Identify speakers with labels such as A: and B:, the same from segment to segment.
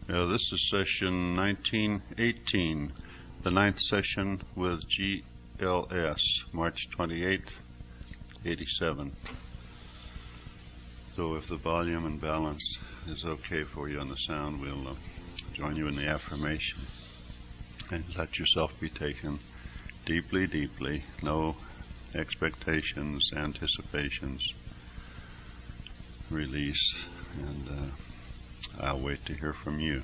A: This is session 1918, the ninth session with GLS, March 28th, 87. So if the volume and balance is okay for you on the sound, we'll join you in the affirmation and let yourself be taken deeply, deeply. No expectations, anticipations. Release, and I'll wait to hear from you.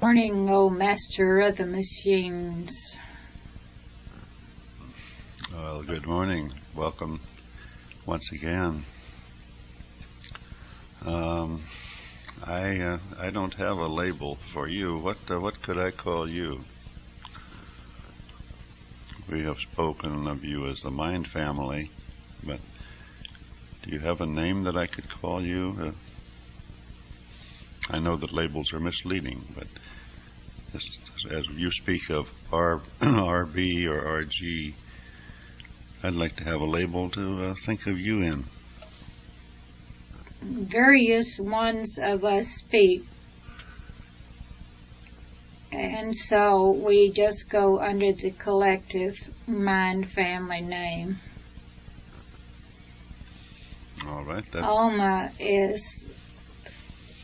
B: Morning, O Master of the Machines.
A: Well, good morning. Welcome once again. I don't have a label for you. What could I call you? We have spoken of you as the mind family, but do you have a name that I could call you? I know that labels are misleading, but as you speak of RB or RG, I'd like to have a label to think of you in.
B: Various ones of us speak, and so we just go under the collective mind family name.
A: All right.
B: Alma is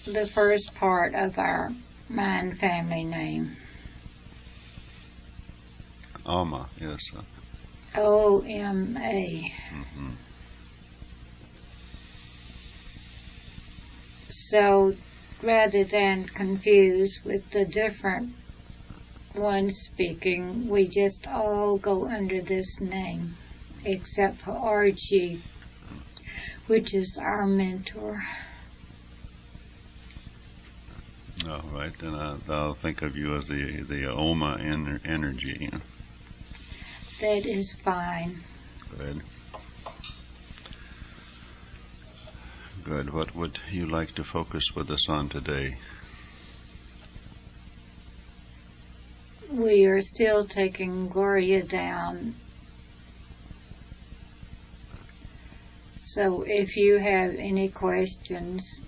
B: the first part of our mind family name.
A: Alma, yes.
B: O-M-A.
A: Mm-hmm.
B: So rather than confuse with the different ones speaking, we just all go under this name, except for RG, which is our mentor.
A: All right, then I'll think of you as the Oma energy.
B: That is fine.
A: Good. Good. What would you like to focus with us on today?
B: We are still taking Gloria down. So if you have any questions,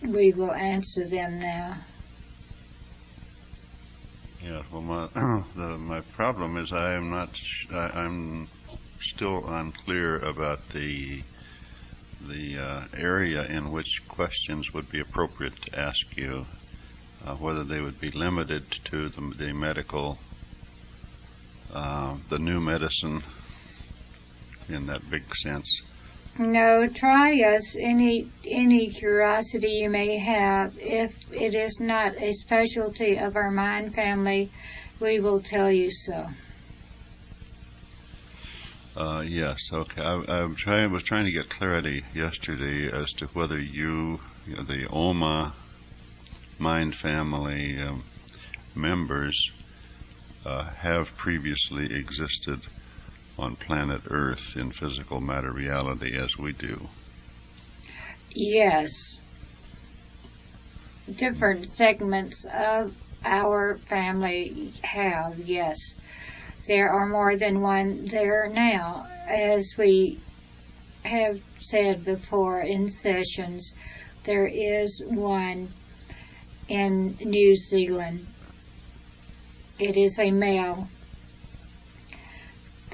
B: we will answer them now.
A: Yeah. Well, my problem is I'm still unclear about the area in which questions would be appropriate to ask you, whether they would be limited to the medical, the new medicine in that big sense.
B: No, try us any curiosity you may have. If it is not a specialty of our mind family, we will tell you so.
A: Yes, okay. I was trying to get clarity yesterday as to whether the Oma mind family members have previously existed on planet Earth in physical matter reality as we do.
B: Yes. Different segments of our family have, yes. There are more than one there now. As we have said before in sessions, there is one in New Zealand. It is a male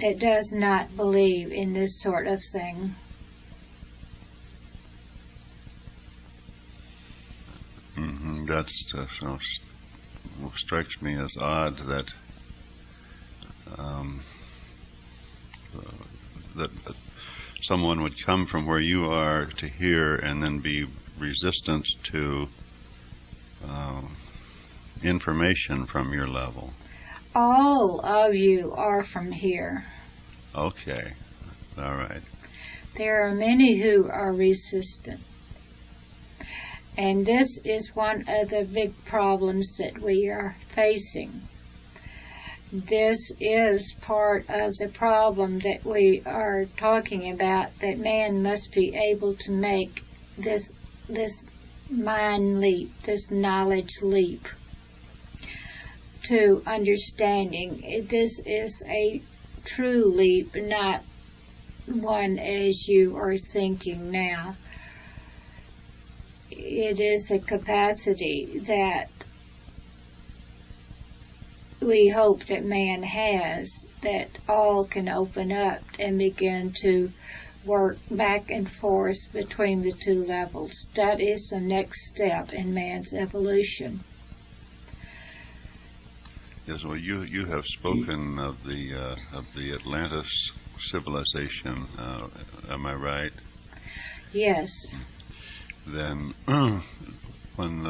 B: that does not believe in this sort of thing.
A: Mm-hmm. That strikes me as odd that that someone would come from where you are to here and then be resistant to information from your level.
B: All of you are from here.
A: Okay. All right.
B: There are many who are resistant. And this is one of the big problems that we are facing. This is part of the problem that we are talking about, that man must be able to make this mind leap, this knowledge leap to understanding. This is a true leap, not one as you are thinking now. It is a capacity that we hope that man has, that all can open up and begin to work back and forth between the two levels. That is the next step in man's evolution.
A: Yes, well, you have spoken of the Atlantis civilization. Am I right?
B: Yes.
A: Then, when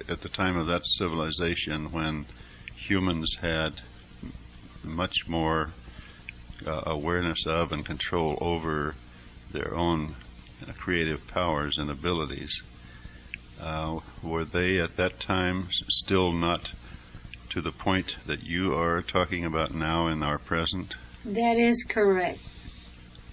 A: at the time of that civilization, when humans had much more awareness of and control over their own creative powers and abilities, were they at that time still not to the point that you are talking about now in our present?
B: That is correct.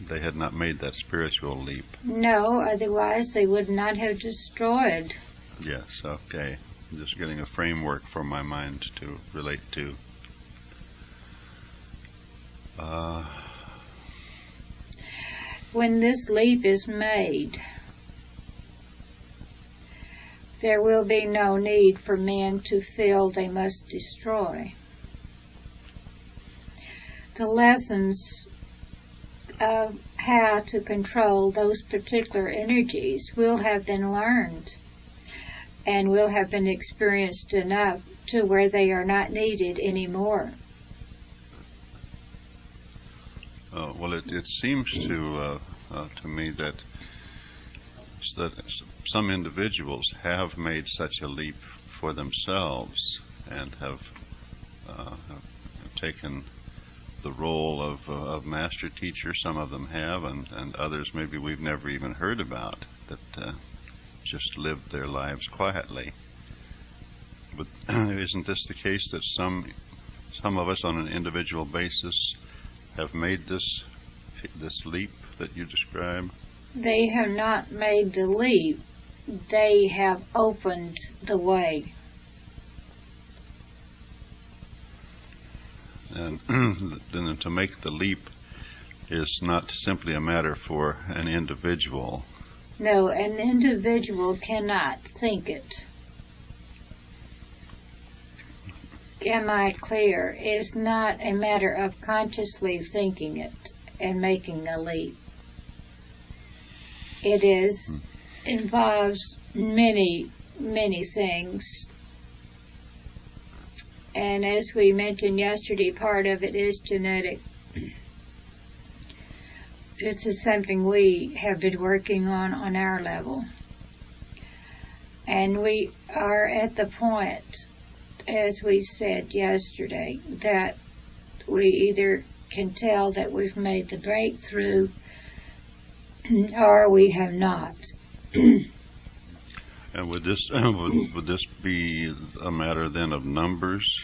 A: They had not made that spiritual leap.
B: No, otherwise they would not have destroyed.
A: Yes, okay. Just getting a framework for my mind to relate to.
B: When this leap is made, there will be no need for men to feel they must destroy. The lessons of how to control those particular energies will have been learned and will have been experienced enough to where they are not needed anymore.
A: Well, it seems to me that some individuals have made such a leap for themselves and have taken the role of master teacher. Some of them have, and others maybe we've never even heard about, that just lived their lives quietly. But isn't this the case, that some of us on an individual basis have made this leap that you describe?
B: They have not made the leap. They have opened the way.
A: And then to make the leap is not simply a matter for an individual.
B: No, an individual cannot think it. Am I clear? It's not a matter of consciously thinking it and making a leap. It involves many, many things. And as we mentioned yesterday, part of it is genetic. This is something we have been working on our level. And we are at the point, as we said yesterday, that we either can tell that we've made the breakthrough or we have not.
A: And would this be a matter then of numbers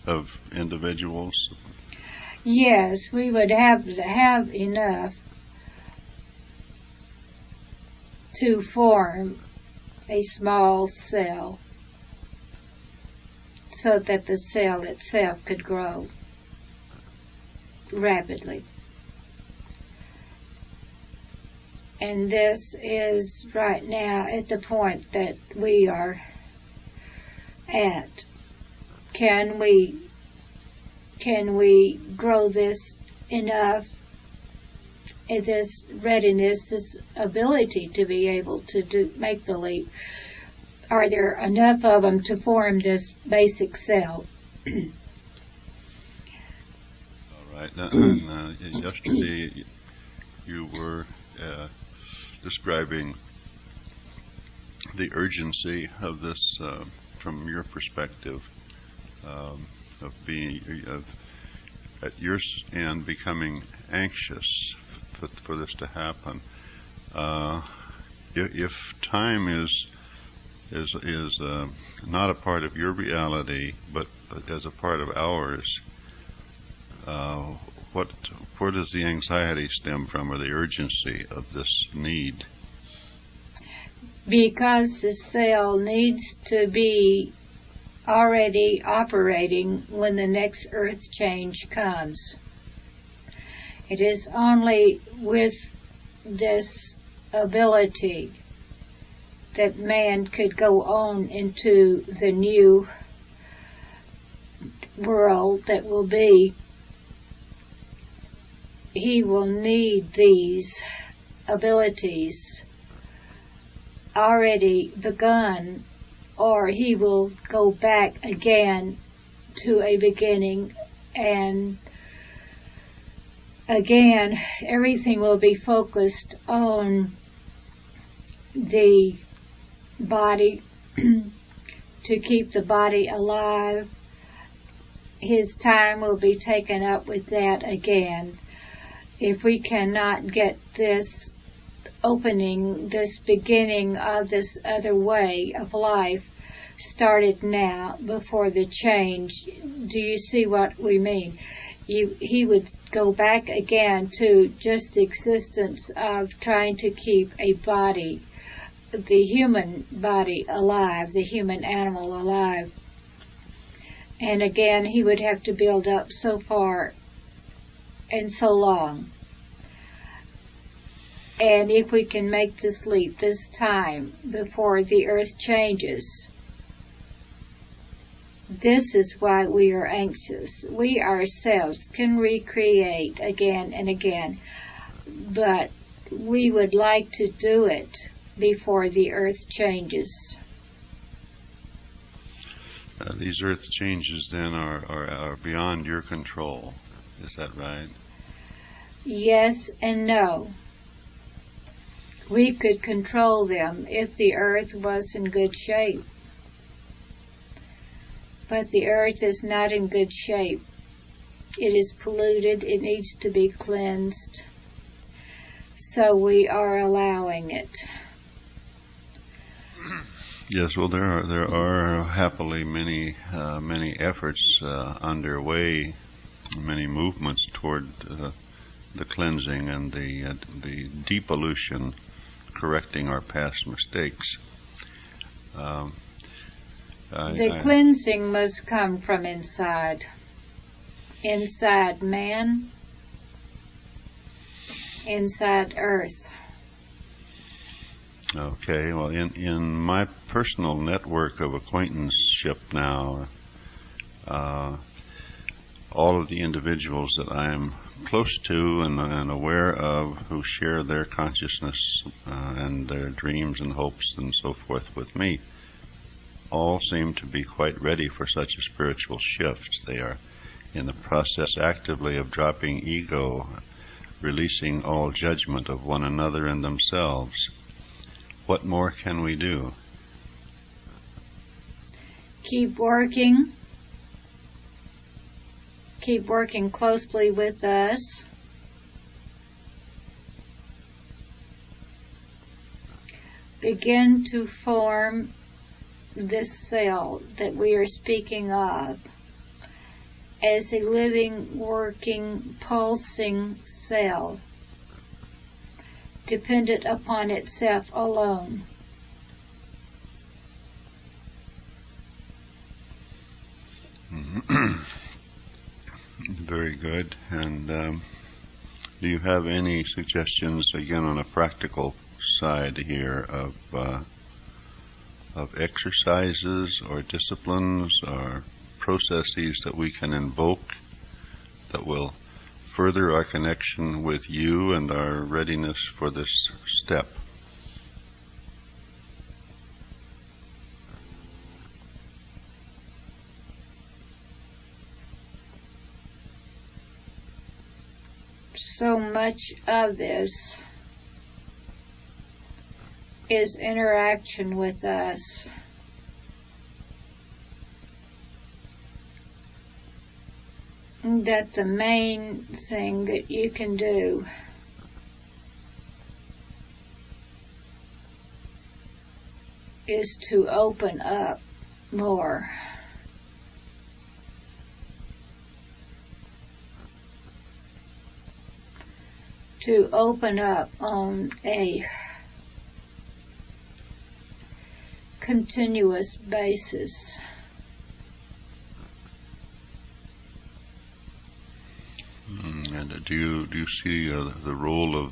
A: of individuals?
B: Yes, we would have to have enough to form a small cell so that the cell itself could grow rapidly. And this is right now at the point that we are at. Can we grow this enough, this readiness, this ability to be able to make the leap? Are there enough of them to form this basic cell?
A: All right. Yesterday you were describing the urgency of this from your perspective, of at your end becoming anxious for this to happen. If time is not a part of your reality, but as a part of ours, where does the anxiety stem from, or the urgency of this need?
B: Because the cell needs to be already operating when the next earth change comes. It is only with this ability that man could go on into the new world that will be. He will need these abilities already begun, or he will go back again to a beginning, and again everything will be focused on the body to keep the body alive. His time will be taken up with that again. If we cannot get this opening, this beginning of this other way of life started now before the change, do you see what we mean? He would go back again to just the existence of trying to keep a body, the human body alive, the human animal alive. And again, he would have to build up so far and so long. And if we can make this leap, this time, before the earth changes, this is why we are anxious. We ourselves can recreate again and again, but we would like to do it before the earth changes.
A: These earth changes then are beyond your control. Is that right?
B: Yes and no. We could control them if the earth was in good shape. But the earth is not in good shape. It is polluted. It needs to be cleansed. So we are allowing it.
A: Yes, well, there are happily many efforts underway, many movements toward the cleansing and the depollution, correcting our past mistakes.
B: The cleansing must come from inside man, inside earth.
A: Okay, well, in my personal network of acquaintanceship now, all of the individuals that I am close to and aware of who share their consciousness and their dreams and hopes and so forth with me, all seem to be quite ready for such a spiritual shift. They are in the process actively of dropping ego, releasing all judgment of one another and themselves. What more can we do?
B: Keep working. Keep working closely with us. Begin to form this cell that we are speaking of as a living, working, pulsing cell, dependent upon itself alone.
A: Very good. And do you have any suggestions, again, on a practical side here, of exercises or disciplines or processes that we can invoke that will further our connection with you and our readiness for this step?
B: So much of this is interaction with us. That the main thing that you can do is to open up more. To open up on a continuous basis.
A: And Do you see the role of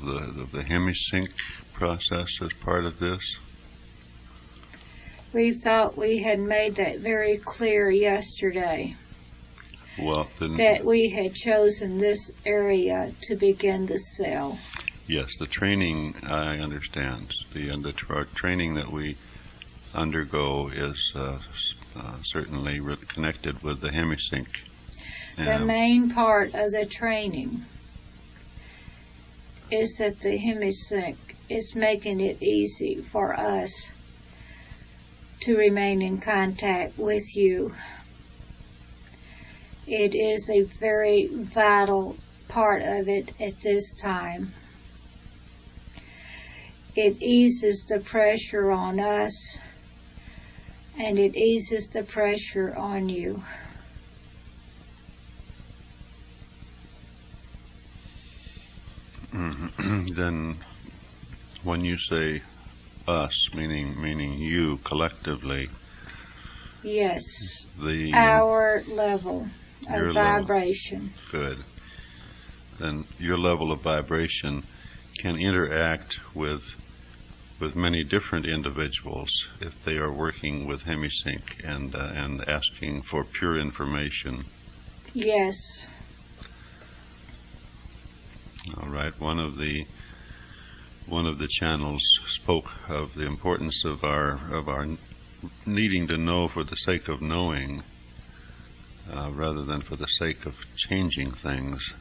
A: the Hemi-Sync process as part of this?
B: We thought we had made that very clear yesterday.
A: Well, then,
B: that we had chosen this area to begin the cell.
A: yes, the training I understand. The training that we undergo is certainly connected with the Hemi-Sync.
B: The main part of the training is that the Hemi-Sync is making it easy for us to remain in contact with you. It is a very vital part of it at this time. It eases the pressure on us, and it eases the pressure on you.
A: Then, when you say us, meaning you collectively,
B: yes, our level of vibration.
A: Good. Then your level of vibration can interact with many different individuals if they are working with Hemi-Sync and asking for pure information.
B: Yes.
A: All right. One of the channels spoke of the importance of our needing to know for the sake of knowing, rather than for the sake of changing things.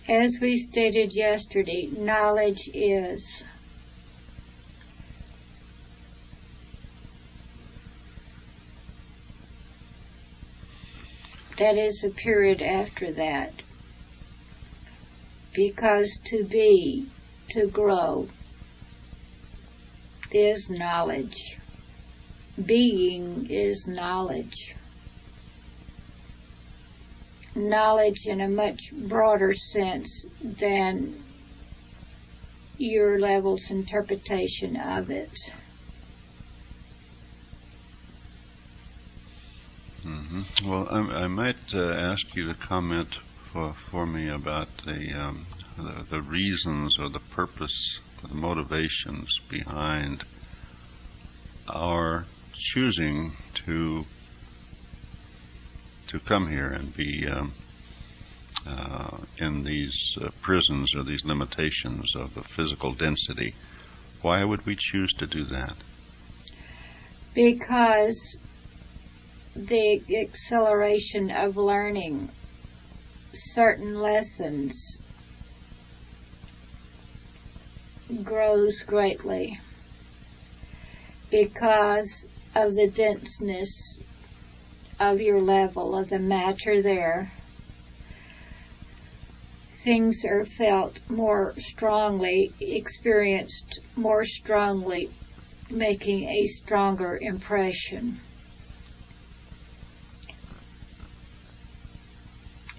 B: As we stated yesterday, knowledge is. That is a period after that. Because to be, to grow, is knowledge. Being is knowledge. Knowledge in a much broader sense than your level's interpretation of it.
A: Mm-hmm. Well, I might ask you to comment for me about the reasons or the purpose, or the motivations behind our choosing to come here and be in these prisons or these limitations of the physical density. Why would we choose to do that?
B: Because the acceleration of learning certain lessons grows greatly. Because of the denseness of your level, of the matter there, things are felt more strongly, experienced more strongly, making a stronger impression.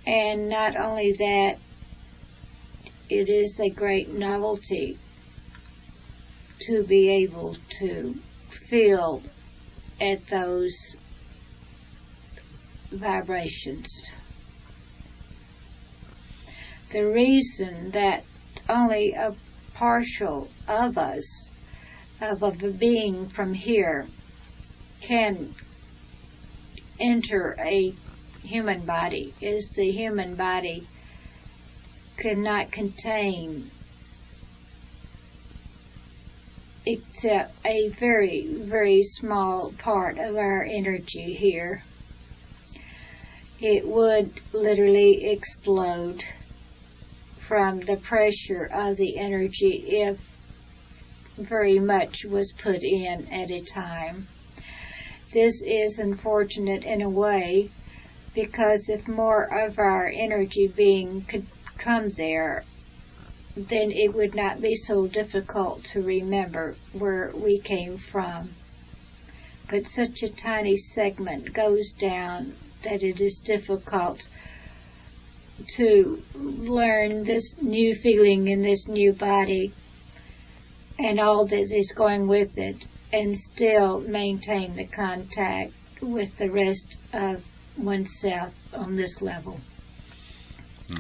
B: And not only that, it is a great novelty to be able to feel at those vibrations. The reason that only a partial of us, of a being from here, can enter a human body is the human body cannot contain except a very, very small part of our energy here. It would literally explode from the pressure of the energy if very much was put in at a time. This is unfortunate in a way, because if more of our energy being could come there, then it would not be so difficult to remember where we came from. But such a tiny segment goes down that it is difficult to learn this new feeling in this new body and all that is going with it, and still maintain the contact with the rest of oneself on this level.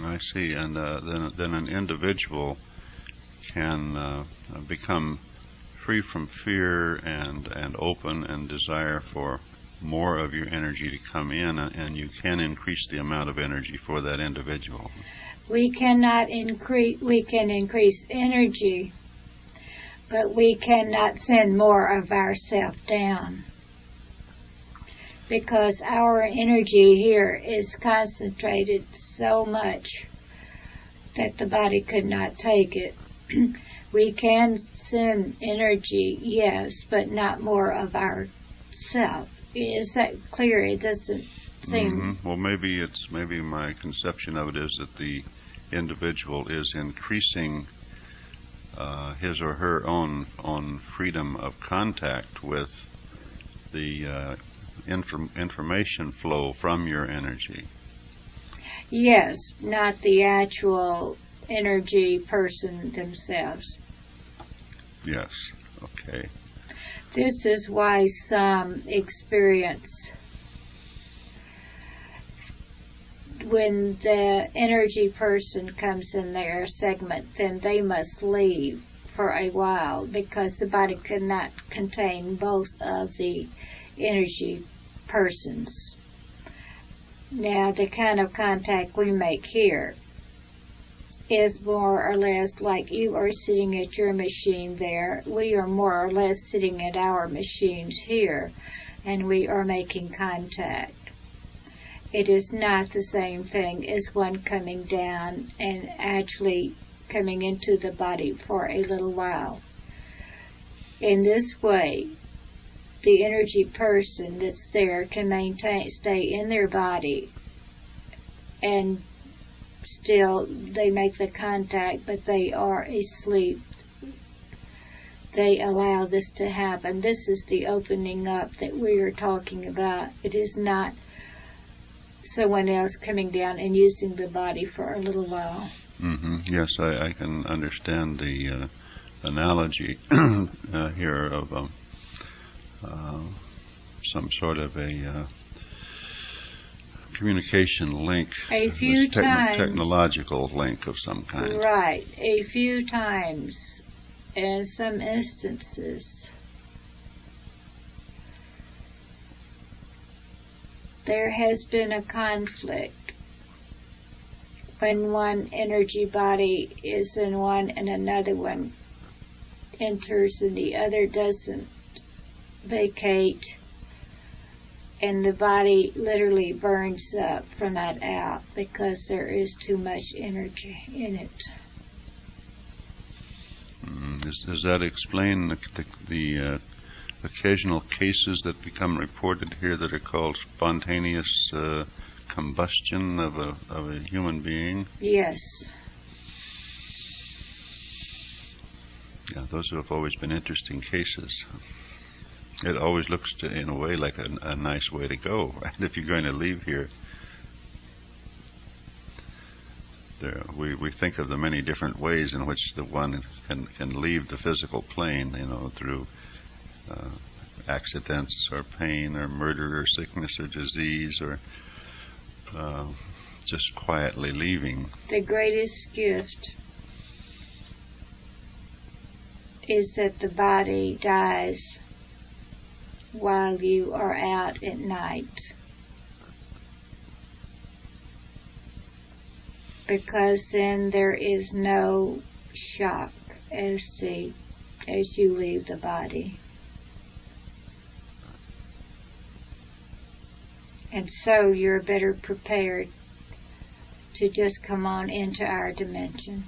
A: I see. And then an individual can become free from fear and open and desire for more of your energy to come in, and you can increase the amount of energy for that individual.
B: We can increase energy, but we cannot send more of ourselves down, because our energy here is concentrated so much that the body could not take it. We can send energy, yes, but not more of ourself. Is that clear? It doesn't seem...
A: Well, maybe my conception of it is that the individual is increasing his or her own freedom of contact with the information flow from your energy.
B: Yes, not the actual energy person themselves.
A: Yes, okay.
B: This is why some experience, when the energy person comes in their segment, then they must leave for a while, because the body cannot contain both of the energy persons. Now, the kind of contact we make here is more or less like you are sitting at your machine there. We are more or less sitting at our machines here, and we are making contact. It is not the same thing as one coming down and actually coming into the body for a little while. In this way, the energy person that's there can stay in their body, and still they make the contact, but they are asleep. They allow this to happen. This is the opening up that we are talking about. It is not someone else coming down and using the body for a little while.
A: Yes, I can understand the analogy here of some sort of a communication link,
B: a few times,
A: technological link of some kind.
B: Right, a few times, in some instances, there has been a conflict when one energy body is in one and another one enters and the other doesn't vacate, and the body literally burns up from that out because there is too much energy in it.
A: Does that explain the occasional cases that become reported here that are called spontaneous combustion of a human being?
B: Yes.
A: Yeah, those have always been interesting cases. It always looks, in a way, like a nice way to go, right? If you're going to leave here, we think of the many different ways in which the one can leave the physical plane, through accidents or pain or murder or sickness or disease, or just quietly leaving.
B: The greatest gift is that the body dies while you are out at night, because then there is no shock as you leave the body. And so you're better prepared to just come on into our dimension.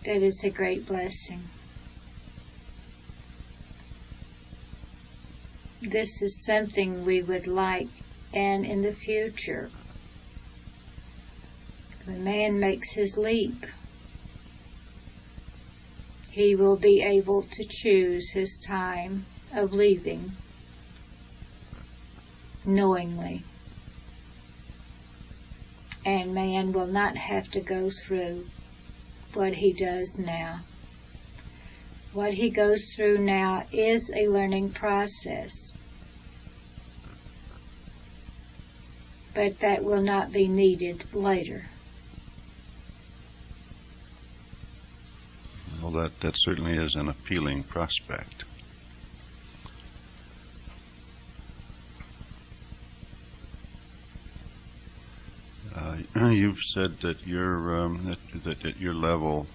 B: That is a great blessing. This is something we would like, and in the future, when man makes his leap, he will be able to choose his time of leaving knowingly. And man will not have to go through what he does now. What he goes through now is a learning process. but that will not be needed later.
A: Well, that certainly is an appealing prospect. You've said that that at your level,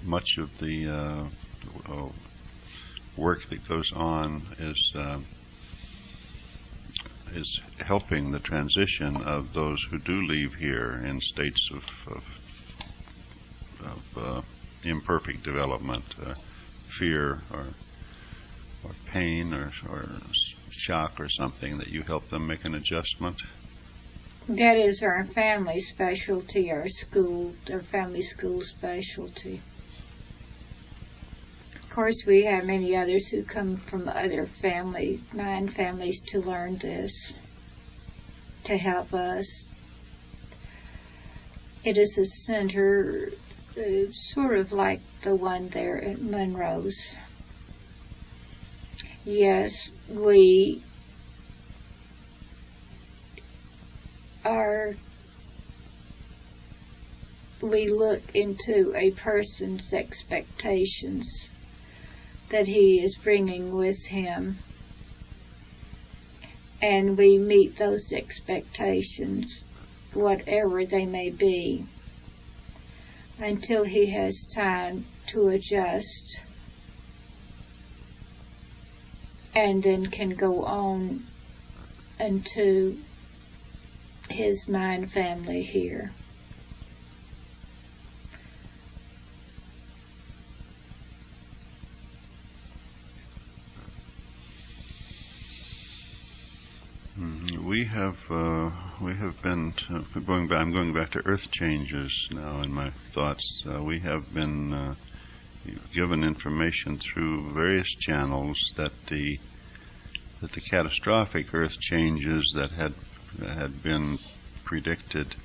A: much of the work that goes on is helping the transition of those who do leave here in states of imperfect development, fear or pain or shock or something, that you help them make an adjustment.
B: That is our family specialty, our family school specialty. Of course, we have many others who come from other mind families to learn this, to help us. It is a center sort of like the one there at Monroe's. Yes, we look into a person's expectations that he is bringing with him, and we meet those expectations, whatever they may be, until he has time to adjust and then can go on into his mind family here.
A: We have been going back. I'm going back to earth changes now in my thoughts. We have been given information through various channels that the catastrophic earth changes that had been predicted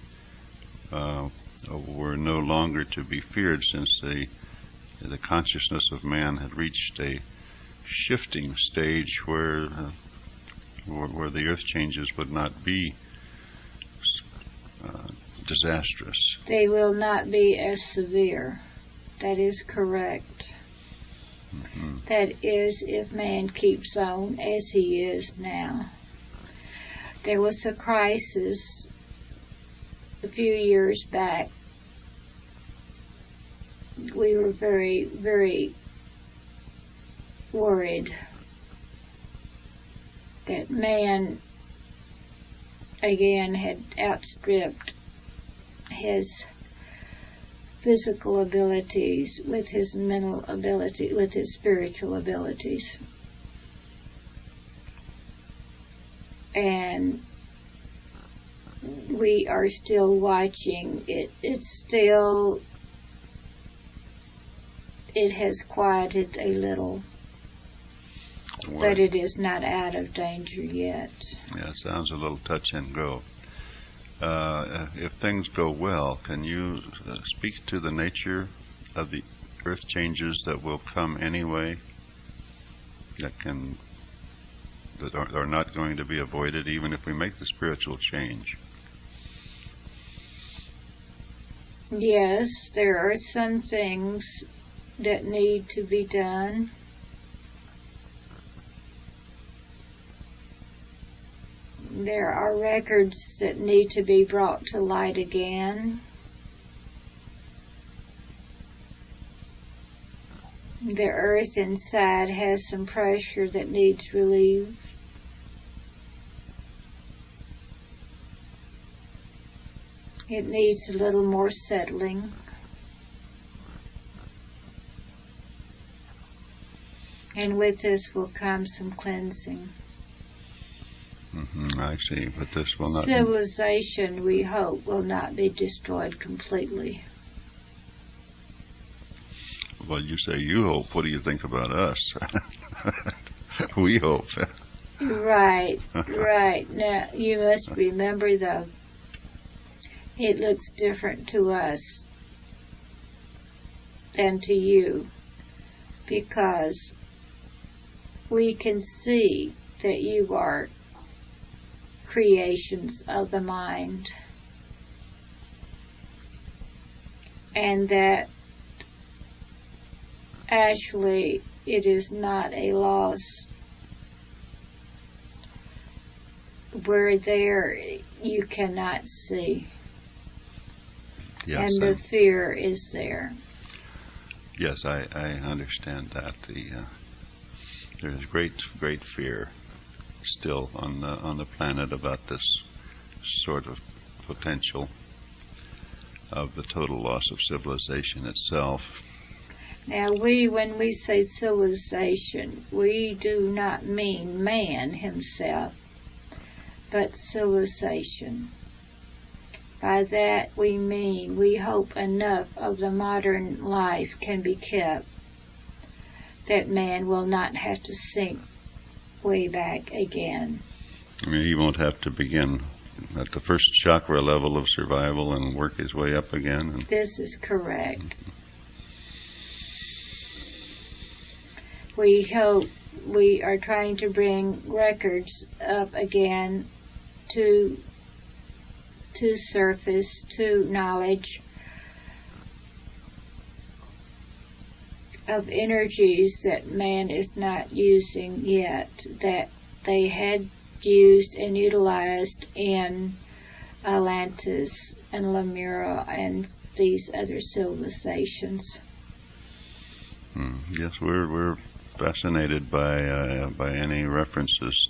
A: were no longer to be feared, since the consciousness of man had reached a shifting stage where the earth changes would not be disastrous.
B: They will not be as severe. That is correct.
A: Mm-hmm.
B: That is, if man keeps on as he is now. There was a crisis a few years back. We were very, very worried that man again had outstripped his physical abilities with his mental ability, with his spiritual abilities. And we are still watching it. It has quieted a little, but it is not out of danger yet.
A: Yeah, sounds a little touch and go. If things go well, can you speak to the nature of the earth changes that will come anyway, that are not going to be avoided even if we make the spiritual change?
B: Yes, there are some things that need to be done. There are records that need to be brought to light again. The earth inside has some pressure that needs relieved. It needs a little more settling. And with this will come some cleansing.
A: I see, but this will not...
B: Civilization, we hope, will not be destroyed completely.
A: Well, you say you hope. What do you think about us? We hope.
B: Right. Now, you must remember, though, it looks different to us than to you, because we can see that you are creations of the mind, and that actually it is not a loss. Where there you cannot see,
A: Yes,
B: and the fear is there.
A: Yes, I understand that. There is great fear still on the planet about this sort of potential of the total loss of civilization itself.
B: Now, when we say civilization, we do not mean man himself, but civilization. By that we mean we hope enough of the modern life can be kept that man will not have to sink way back again.
A: I mean, he won't have to begin at the first chakra level of survival and work his way up again.
B: This is correct. We hope we are trying to bring records up again to surface, to knowledge of energies that man is not using yet, that they had used and utilized in Atlantis and Lemura and these other civilizations.
A: Yes, we're fascinated by any references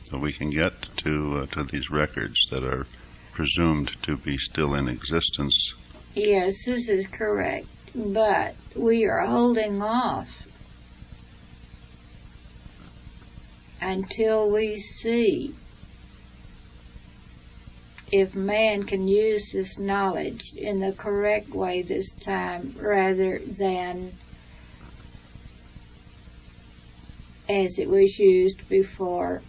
A: that we can get to these records that are presumed to be still in existence.
B: Yes, this is correct, but we are holding off until we see if man can use this knowledge in the correct way this time, rather than as it was used before.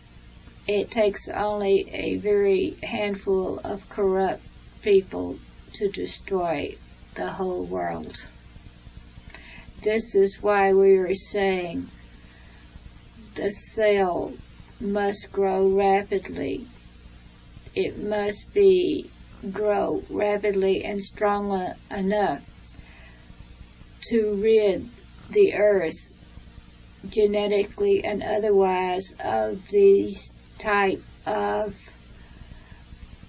B: It takes only a very handful of corrupt people to destroy the whole world. This is why we are saying the cell must grow rapidly. It must grow rapidly and strong enough to rid the earth, genetically and otherwise, of these type of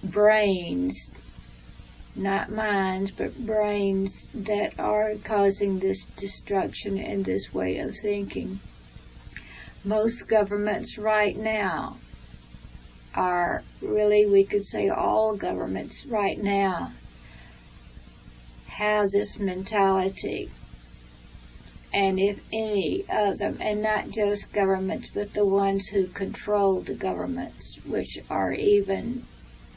B: brains, not minds, but brains that are causing this destruction and this way of thinking. Most governments right now are really, we could say all governments right now have this mentality. And if any of them, and not just governments, but the ones who control the governments, which are even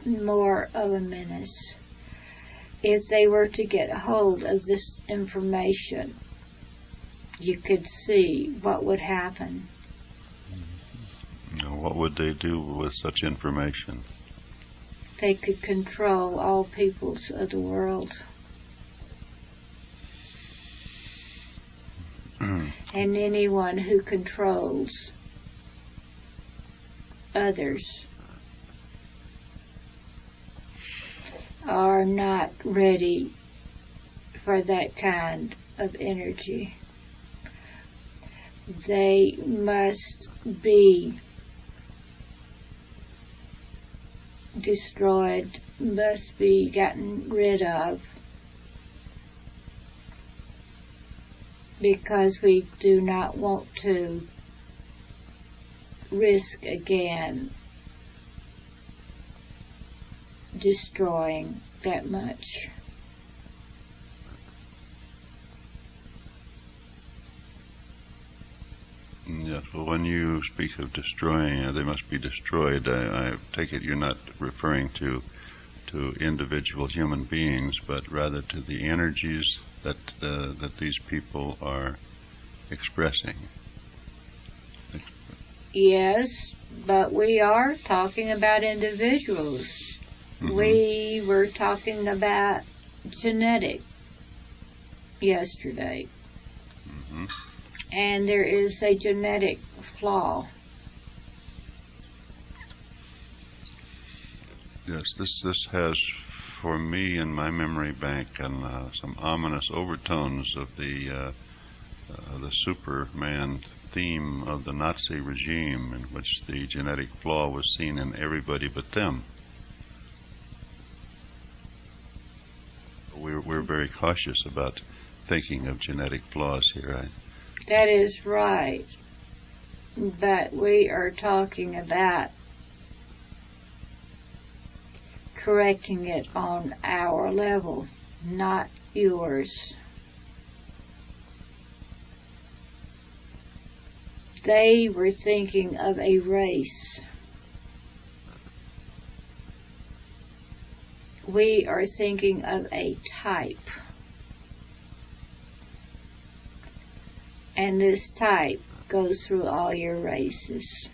B: more of a menace, if they were to get hold of this information, you could see what would happen.
A: Now, what would they do with such information?
B: They could control all peoples of the world. And anyone who controls others are not ready for that kind of energy. They must be destroyed, must be gotten rid of, because we do not want to risk again destroying that much.
A: Yes, well, when you speak of destroying, they must be destroyed. I take it you're not referring to individual human beings, but rather to the energies that these people are expressing.
B: Yes, but we are talking about individuals. Mm-hmm. We were talking about genetic yesterday.
A: Mm-hmm.
B: And there is a genetic flaw.
A: Yes, this has, for me in my memory bank, and some ominous overtones of the Superman theme of the Nazi regime, in which the genetic flaw was seen in everybody but them. We're very cautious about thinking of genetic flaws here.
B: That is right. But we are talking about correcting it on our level, not yours. They were thinking of a race. We are thinking of a type. And this type goes through all your races.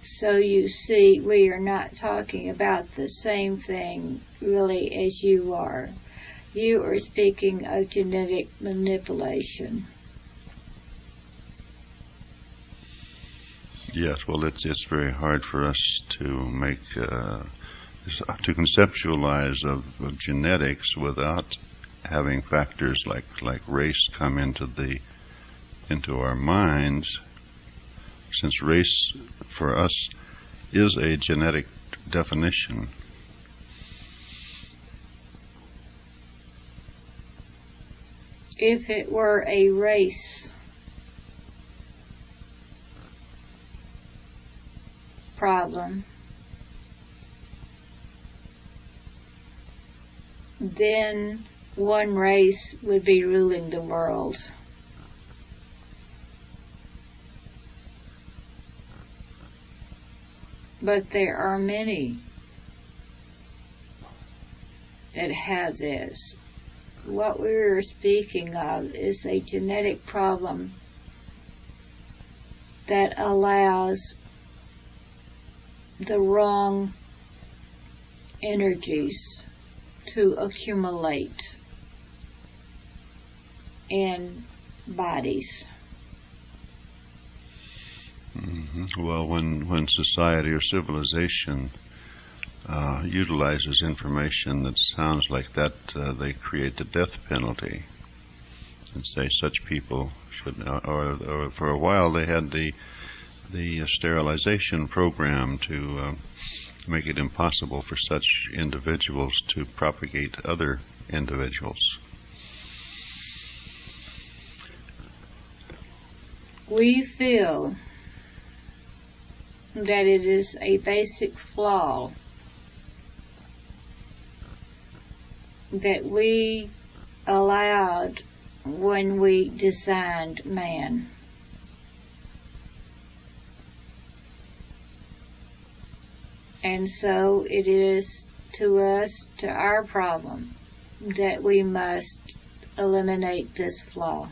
B: So you see, we are not talking about the same thing really as you are. You are speaking of genetic manipulation.
A: Yes, well, it's very hard for us to make to conceptualize of genetics without having factors like race come into our minds, since race for us is a genetic definition.
B: If it were a race problem, then one race would be ruling the world. But there are many that have this. What we are speaking of is a genetic problem that allows the wrong energies to accumulate in bodies.
A: Mm-hmm. Well, when society or civilization utilizes information that sounds like that, they create the death penalty and say such people should, or for a while they had the sterilization program to make it impossible for such individuals to propagate other individuals.
B: We feel that it is a basic flaw that we allowed when we designed man. And so it is to us, to our problem, that we must eliminate this flaw.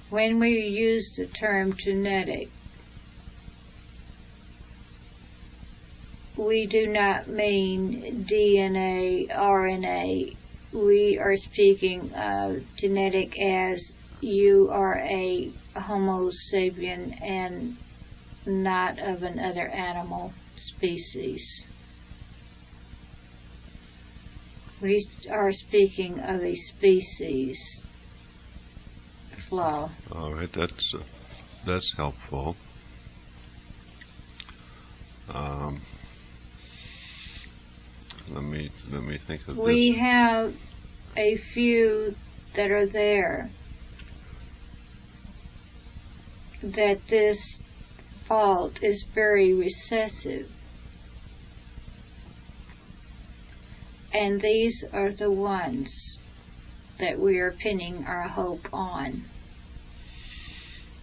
B: When we use the term genetic, we do not mean DNA, RNA. We are speaking of genetic as you are a Homo sapien and not of another animal species. We are speaking of a species flaw.
A: All right, that's helpful. Let me think of
B: We
A: this.
B: have a few that are there that this fault is very recessive. And these are the ones that we are pinning our hope on.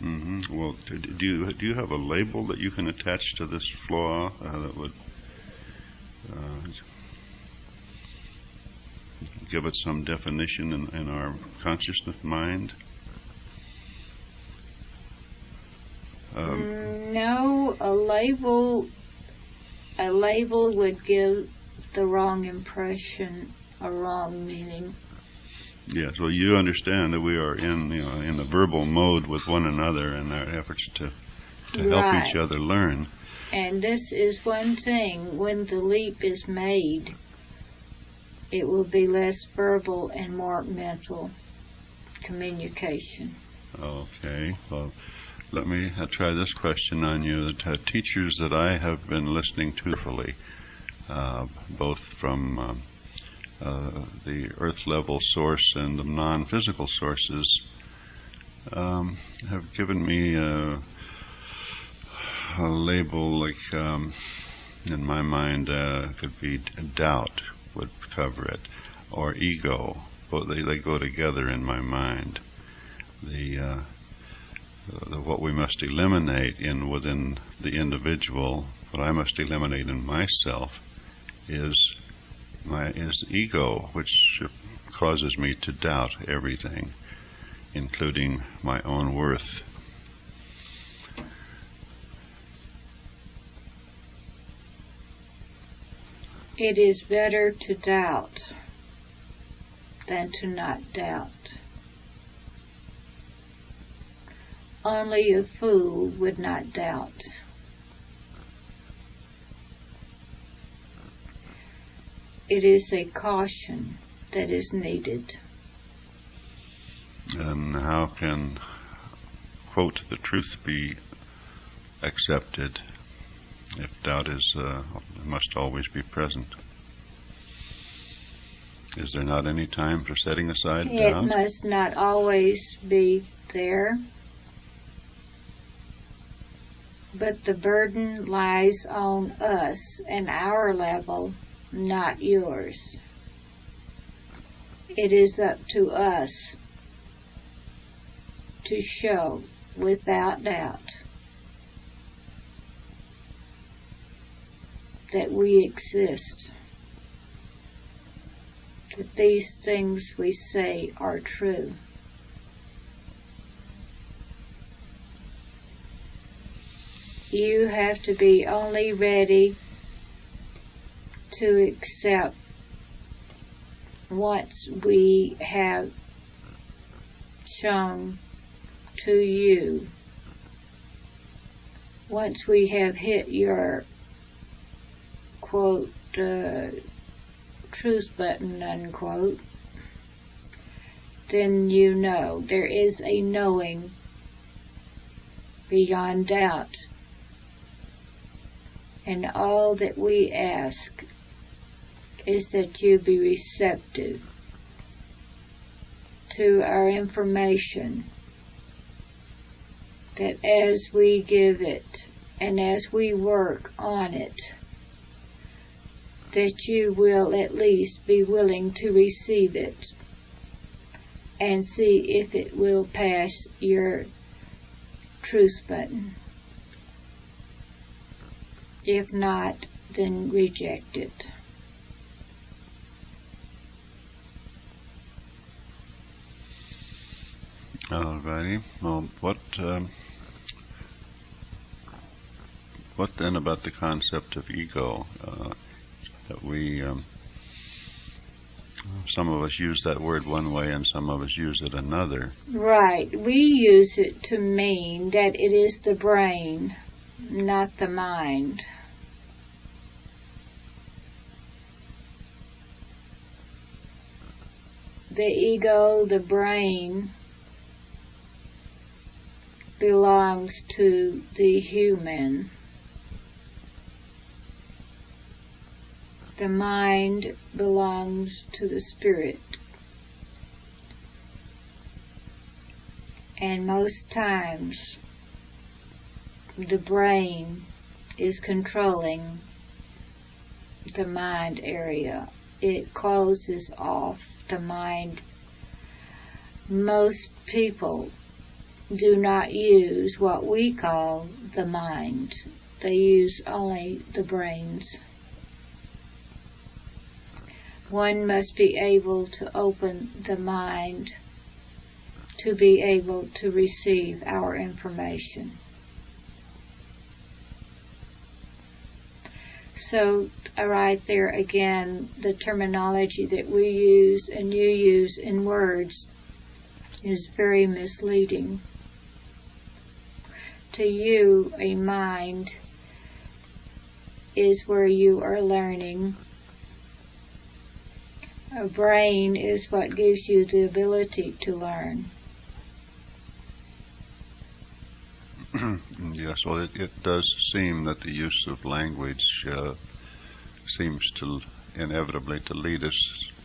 A: Mm-hmm. Well, do you have a label that you can attach to this flaw that would give it some definition in our consciousness mind?
B: No, a label would give the wrong impression, a wrong meaning.
A: Yes, well, you understand that we are in a verbal mode with one another in our efforts to help each other learn.
B: And this is one thing, when the leap is made, it will be less verbal and more mental communication.
A: Okay, well, let me try this question on you. The teachers that I have been listening to fully, both from the earth-level source and the non-physical sources, have given me a label like, in my mind, could be doubt would cover it, or ego. Both they go together in my mind. What we must eliminate within the individual, what I must eliminate in myself, is ego, which causes me to doubt everything, including my own worth.
B: It is better to doubt than to not doubt. Only a fool would not doubt. It is a caution that is needed.
A: And how can, quote, the truth be accepted if doubt must always be present? Is there not any time for setting aside doubt?
B: It must not always be there, but the burden lies on us and our level, not yours. It is up to us to show without doubt that we exist, that these things we say are true. You have to be only ready to accept once we have shown to you, once we have hit your, quote, truth button, unquote, then you know. There is a knowing beyond doubt. And all that we ask is that you be receptive to our information, that as we give it and as we work on it, that you will at least be willing to receive it and see if it will pass your truth button. If not, then reject it.
A: Alrighty. Well, what then about the concept of ego? That we, some of us use that word one way and some of us use it another.
B: Right. We use it to mean that it is the brain, not the mind. The ego, the brain, belongs to the human. The mind belongs to the spirit. And most times, the brain is controlling the mind area. It closes off the mind. Most people do not use what we call the mind. They use only the brains. One must be able to open the mind to be able to receive our information. So right there again, the terminology that we use and you use in words is very misleading. To you, a mind is where you are learning. A brain is what gives you the ability to learn.
A: Yes, well, it does seem that the use of language seems to inevitably to lead us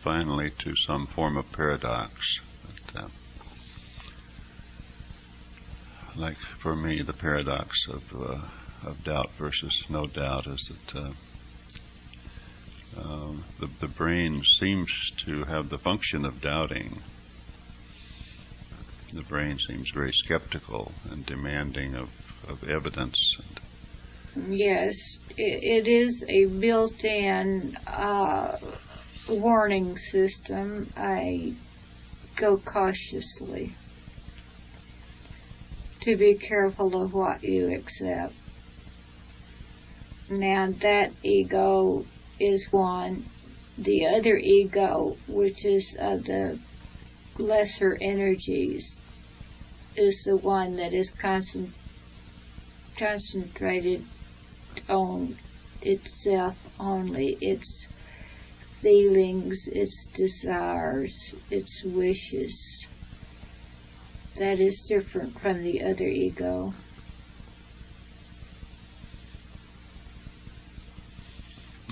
A: finally to some form of paradox. But, like for me, the paradox of doubt versus no doubt is that the brain seems to have the function of doubting. The brain seems very skeptical and demanding of evidence.
B: Yes, it is a built-in warning system. I go cautiously to be careful of what you accept. Now that ego is one. The other ego, which is of the lesser energies, is the one that is concentrated on itself only, its feelings, its desires, its wishes. That is different from the other ego.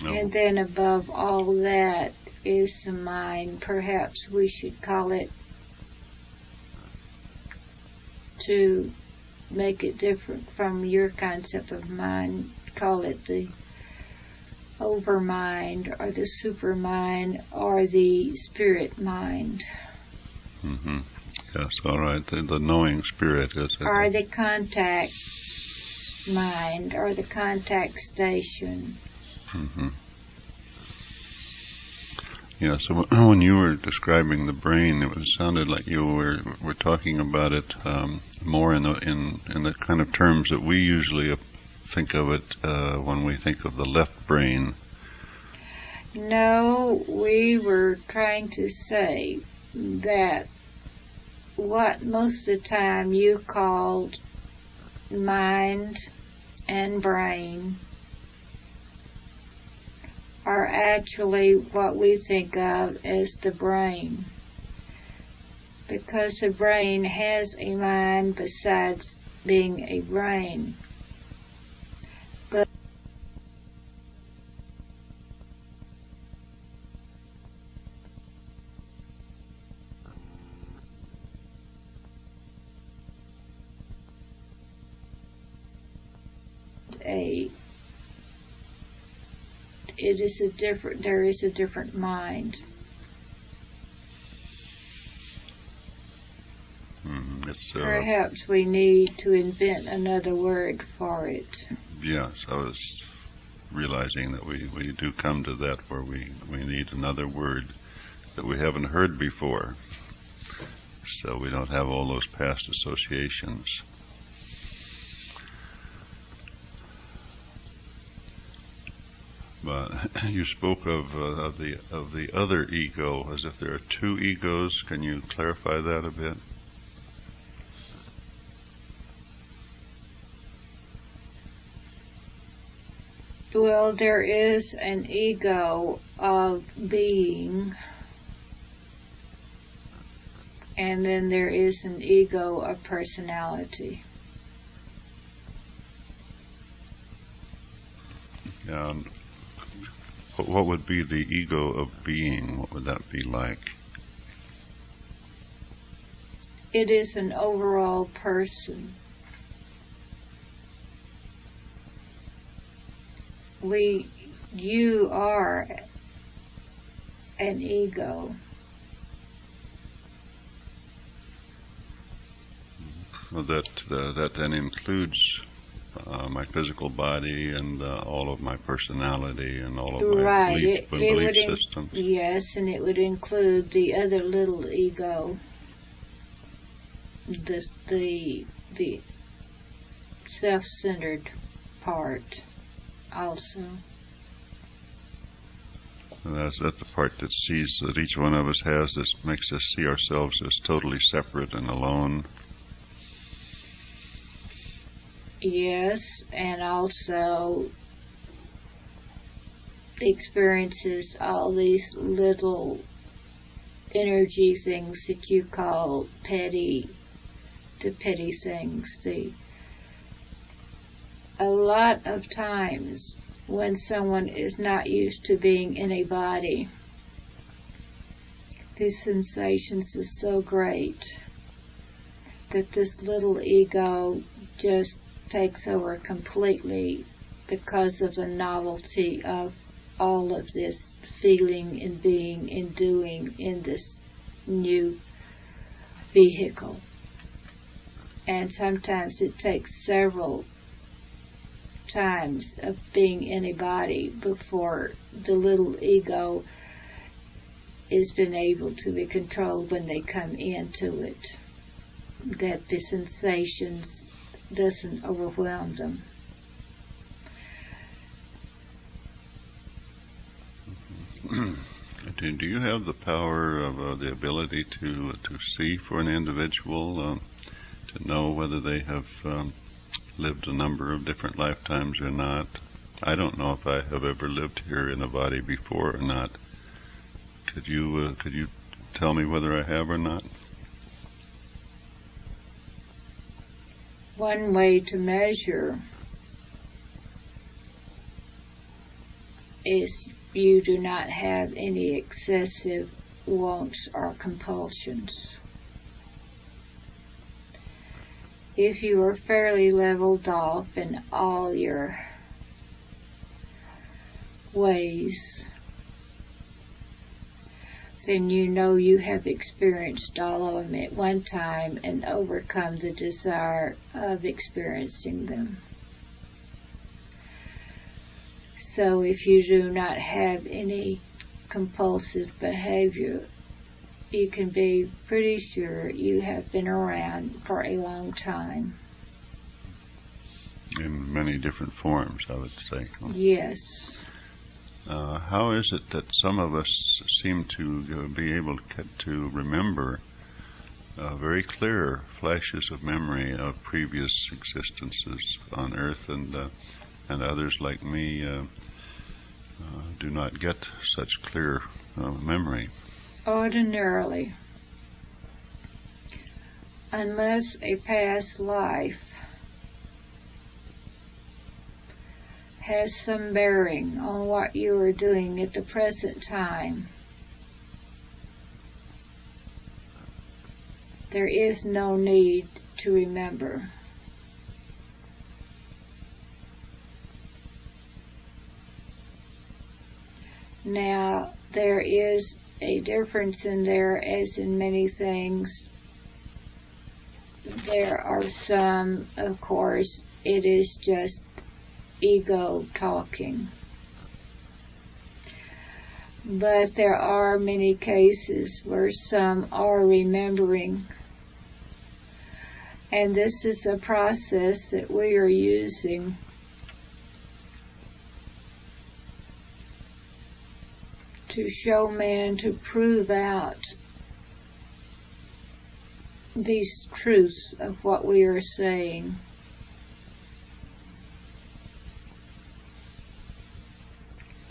B: And then above all that is the mind. Perhaps we should call it, to make it different from your concept of mind, call it the overmind or the supermind or the spirit mind.
A: Mm-hmm. Yes, all right. The knowing spirit is it?
B: Or the contact mind or the contact station.
A: Mm-hmm. Yeah, so when you were describing the brain, it sounded like you were talking about it more in the kind of terms that we usually think of it when we think of the left brain.
B: No, we were trying to say that what most of the time you called mind and brain are actually what we think of as the brain. Because the brain has a mind besides being a brain. But there is a different mind. Perhaps we need to invent another word for it.
A: Yes, I was realizing that we do come to that where we need another word that we haven't heard before, so we don't have all those past associations. But you spoke of the other ego as if there are two egos. Can you clarify that a bit?
B: Well, there is an ego of being, and then there is an ego of personality.
A: What would be the ego of being? What would that be like?
B: It is an overall person. You are an ego.
A: Well, that then includes my physical body and all of my personality and all of my belief systems.
B: Yes, and it would include the other little ego, the self-centered part also.
A: That's the part that sees, that each one of us has, that makes us see ourselves as totally separate and alone.
B: Yes, and also experiences all these little energy things that you call petty things. A lot of times when someone is not used to being in a body, these sensations are so great that this little ego just takes over completely because of the novelty of all of this feeling and being and doing in this new vehicle. And sometimes it takes several times of being in a body before the little ego is been able to be controlled when they come into it, that the sensations doesn't overwhelm them.
A: Do you have the power of the ability to see for an individual, to know whether they have lived a number of different lifetimes or not? I don't know if I have ever lived here in a body before or not. Could you tell me whether I have or not?
B: One way to measure is you do not have any excessive wants or compulsions. If you are fairly leveled off in all your ways, then you know you have experienced all of them at one time and overcome the desire of experiencing them. So if you do not have any compulsive behavior, you can be pretty sure you have been around for a long time.
A: In many different forms, I would say.
B: Yes.
A: How is it that some of us seem to be able to remember very clear flashes of memory of previous existences on Earth, and others like me do not get such clear memory?
B: Ordinarily, unless a past life has some bearing on what you are doing at the present time, there is no need to remember. Now, there is a difference in there, as in many things. There are some, of course, it is just ego talking. But there are many cases where some are remembering. And this is a process that we are using to show man, to prove out these truths of what we are saying.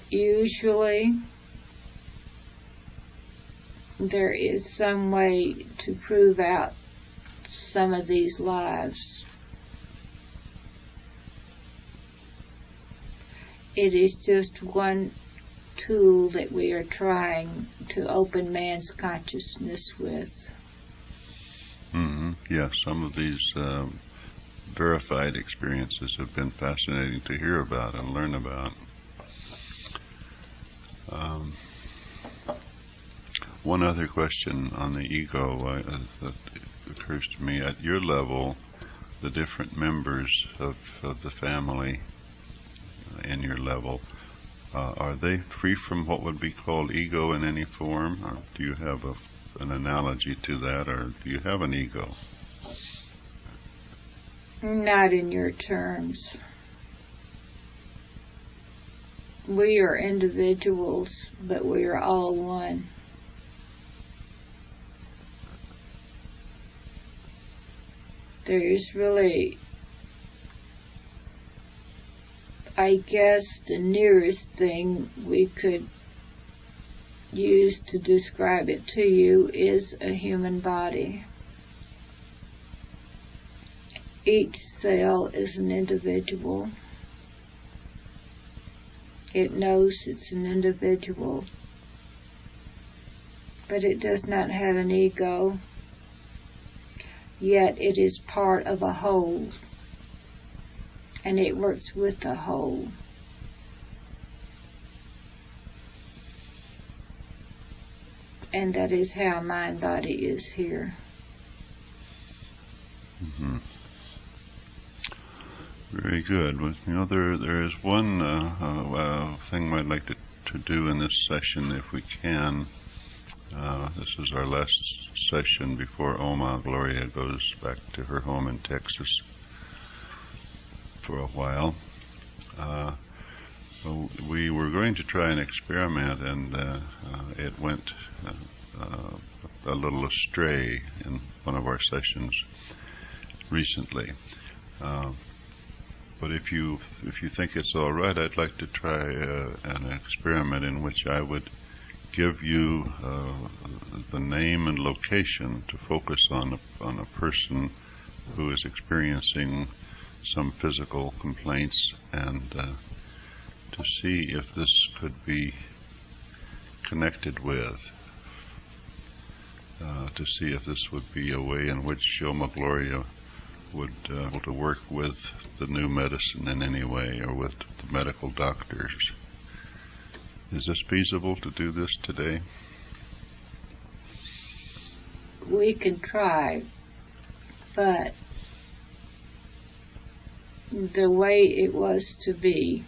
B: Usually, there is some way to prove out some of these lives. It is just one tool that we are trying to open man's consciousness with.
A: Yeah, some of these verified experiences have been fascinating to hear about and learn about. One other question on the ego that occurs to me. At your level, the different members of the family in your level, are they free from what would be called ego in any form? Or do you have an analogy to that, or do you have an ego?
B: Not in your terms. we are individuals, but we are all one. There is really, I guess, the nearest thing we could use to describe it to you is a human body. Each cell is an individual. It knows it's an individual, but it does not have an ego, yet it is part of a whole, and it works with the whole. And that is how mind-body is here.
A: Mm-hmm. Very good. Well, there is one thing I'd like to do in this session, if we can. This is our last session before Gloria goes back to her home in Texas for a while. We were going to try an experiment, and it went a little astray in one of our sessions recently. But if you think it's all right, I'd like to try an experiment in which I would give you the name and location to focus on a person who is experiencing some physical complaints, and to see if this could be connected with, to see if this would be a way in which Gloria would be able to work with the new medicine in any way, or with the medical doctors. Is this feasible to do this today?
B: We can try, but the way it was to be,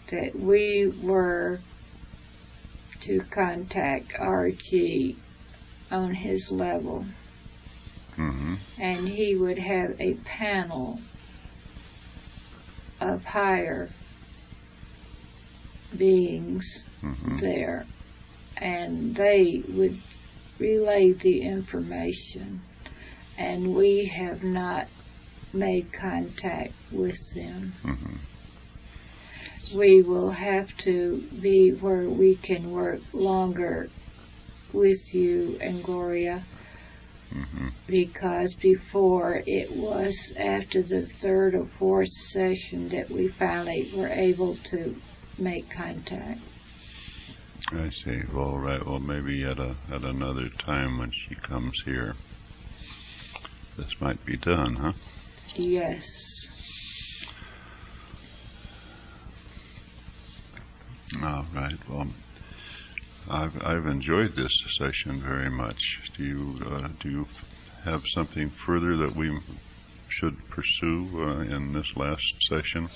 B: that we were to contact RG on his level, and he would have a panel of higher beings there, and they would relay the information, and we have not made contact with them. We will have to be where we can work longer with you and Gloria, because before it was after the third or fourth session that we finally were able to make contact.
A: I see. All right. Well, maybe at another time when she comes here, this might be done, huh?
B: Yes.
A: All right. Well, I've enjoyed this session very much. Do you have something further that we should pursue in this last session?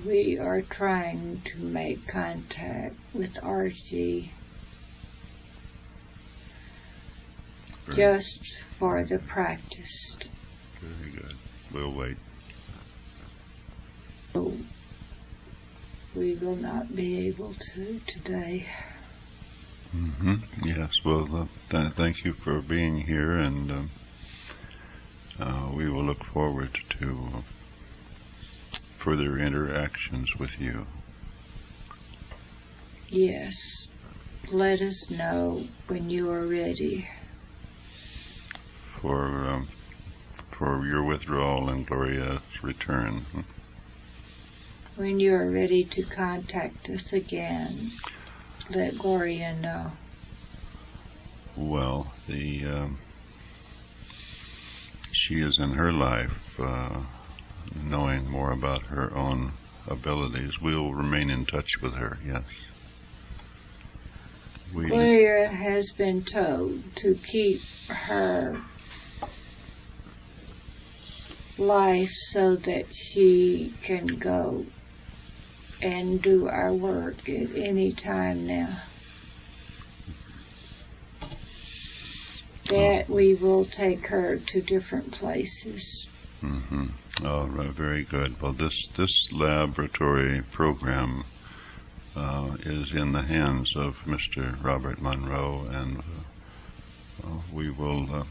B: We are trying to make contact with RG just for the practice.
A: Very good. We'll wait.
B: So we will not be able to today.
A: Yes. Well, thank you for being here, and we will look forward to further interactions with you.
B: Yes. Let us know when you are ready.
A: For your withdrawal and Gloria's return.
B: When you are ready to contact us again, let Gloria know.
A: Well, she is in her life knowing more about her own abilities. We'll remain in touch with her, yes.
B: Gloria has been told to keep her life so that she can go and do our work at any time now. That we will take her to different places.
A: Mm-hmm. All right, very good. Well, this laboratory program is in the hands of Mr. Robert Monroe, and we will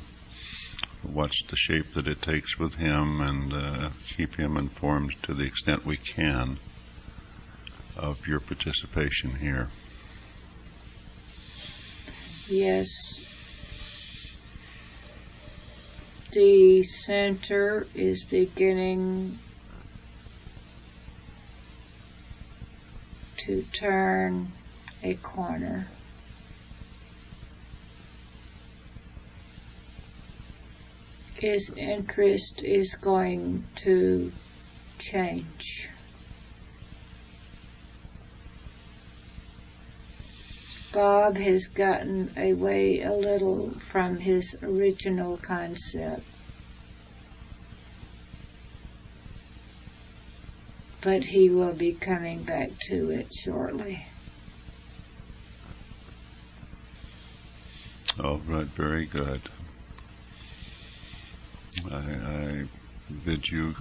A: watch the shape that it takes with him and keep him informed to the extent we can of your participation here.
B: Yes. The center is beginning to turn a corner. His interest is going to change. Bob has gotten away a little from his original concept, but he will be coming back to it shortly.
A: All right, very good. I bid you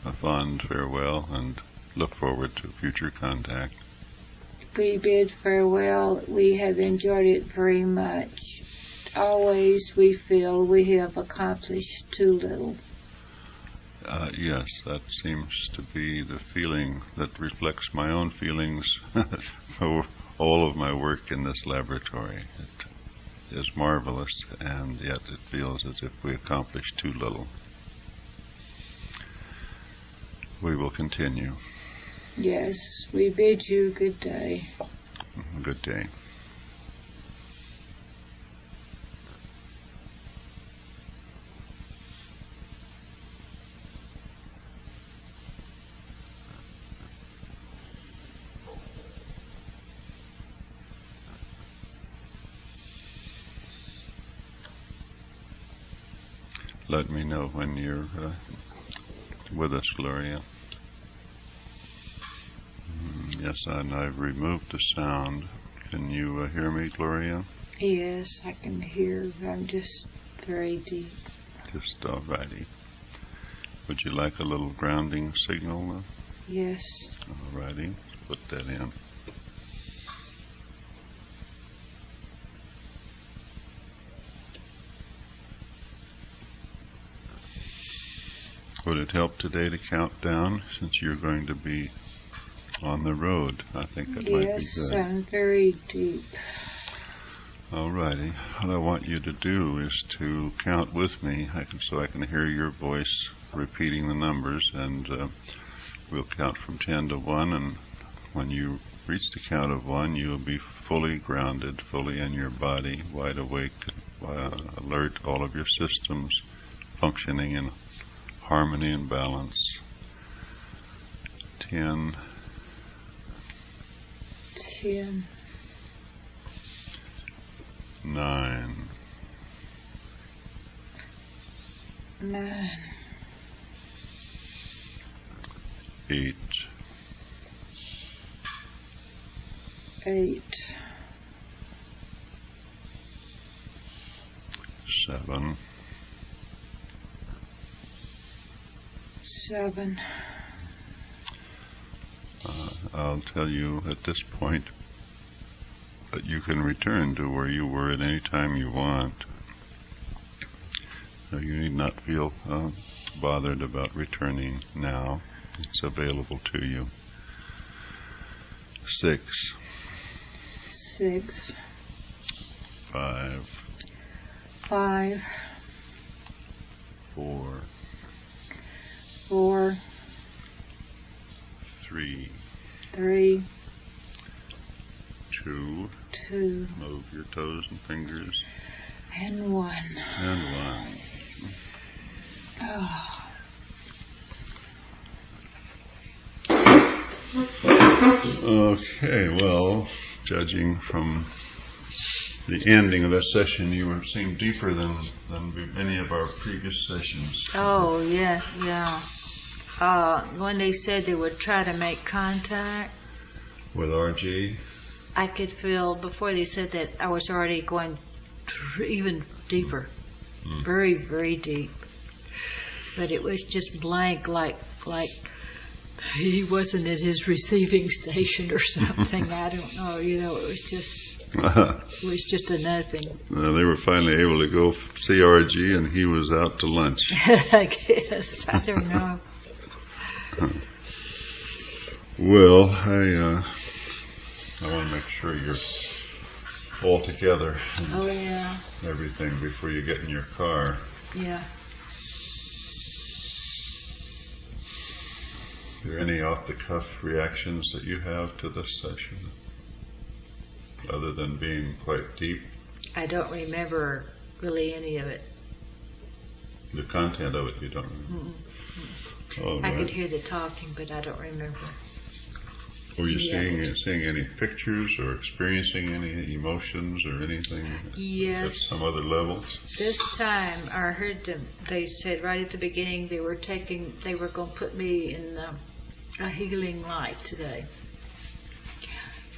A: a fond farewell and look forward to future contact.
B: We bid farewell. We have enjoyed it very much. Always we feel we have accomplished too little.
A: Yes, that seems to be the feeling that reflects my own feelings for all of my work in this laboratory. It is marvelous, and yet it feels as if we accomplished too little. We will continue.
B: Yes, we bid you good day.
A: Good day. Let me know when you're with us, Gloria. Yes, and I've removed the sound. Can you hear me, Gloria?
B: Yes, I can hear. I'm just very deep.
A: Just alrighty. Would you like a little grounding signal?
B: Yes.
A: Alrighty, put that in. Would it help today to count down, since you're going to be on the road? I think that might be good.
B: Yes, I'm very deep.
A: Alrighty. What I want you to do is to count with me, so I can hear your voice repeating the numbers, and we'll count from 10 to 1, and when you reach the count of 1, you'll be fully grounded, fully in your body, wide awake, alert, all of your systems functioning in harmony and balance. 10.
B: 10.
A: 9.
B: 9.
A: 8.
B: 8.
A: 7.
B: 7.
A: I'll tell you at this point that you can return to where you were at any time you want. So you need not feel bothered about returning now. It's available to you. 6.
B: 6.
A: 5.
B: 5.
A: 4.
B: 4.
A: 3.
B: 3.
A: 2.
B: 2.
A: Move your toes and fingers.
B: And 1.
A: And 1.
B: Oh.
A: Okay, well, judging from the ending of that session, you seemed deeper than any of our previous sessions.
B: Oh, yes, yeah. When they said they would try to make contact,
A: With RG?
C: I could feel, before they said that, I was already going even deeper. Very, very deep. But it was just blank, like he wasn't at his receiving station or something. I don't know. It was just a nothing.
A: They were finally able to go see RG, and he was out to lunch.
C: I guess. I don't know.
A: Well, I want to make sure you're all together.
C: Oh, yeah.
A: Everything before you get in your car.
C: Yeah.
A: Are there any off-the-cuff reactions that you have to this session, other than being quite deep?
C: I don't remember really any of it.
A: The content of it you don't remember? Oh,
C: I
A: right.
C: could hear the talking, but I don't remember.
A: Were you seeing any pictures or experiencing any emotions or anything?
C: Yes.
A: At some other levels?
C: This time, I heard them. They said right at the beginning they were going to put me in a healing light today,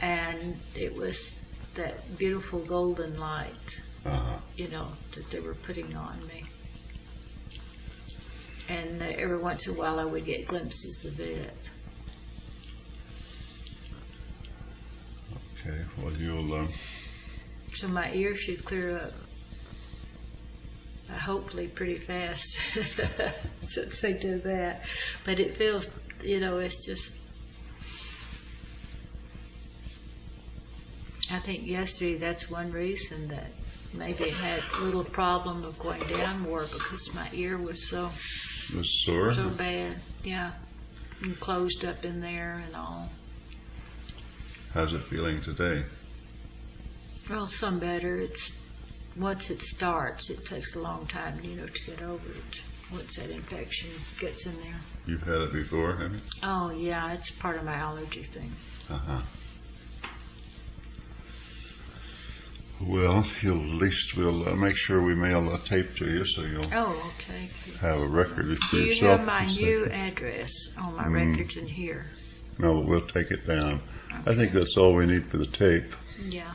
C: and it was that beautiful golden light, that they were putting on me. And every once in a while, I would get glimpses of it.
A: Okay, well, you'll...
C: So my ear should clear up, hopefully pretty fast, since they do that. But it feels, it's just... I think yesterday that's one reason that maybe it had a little problem of going down more, because my ear was so...
A: Was sore?
C: So bad, yeah. And closed up in there and all.
A: How's it feeling today?
C: Well, some better. Once it starts, it takes a long time, to get over it. Once that infection gets in there.
A: You've had it before, have you?
C: Oh, yeah, it's part of my allergy thing.
A: Uh-huh. Well, at least we'll make sure we mail a tape to you, so you'll
C: okay.
A: have a record for
C: Do you
A: yourself.
C: have my new address on my records in here?
A: No, but we'll take it down.
C: Okay.
A: I think that's all we need for the tape.
C: Yeah.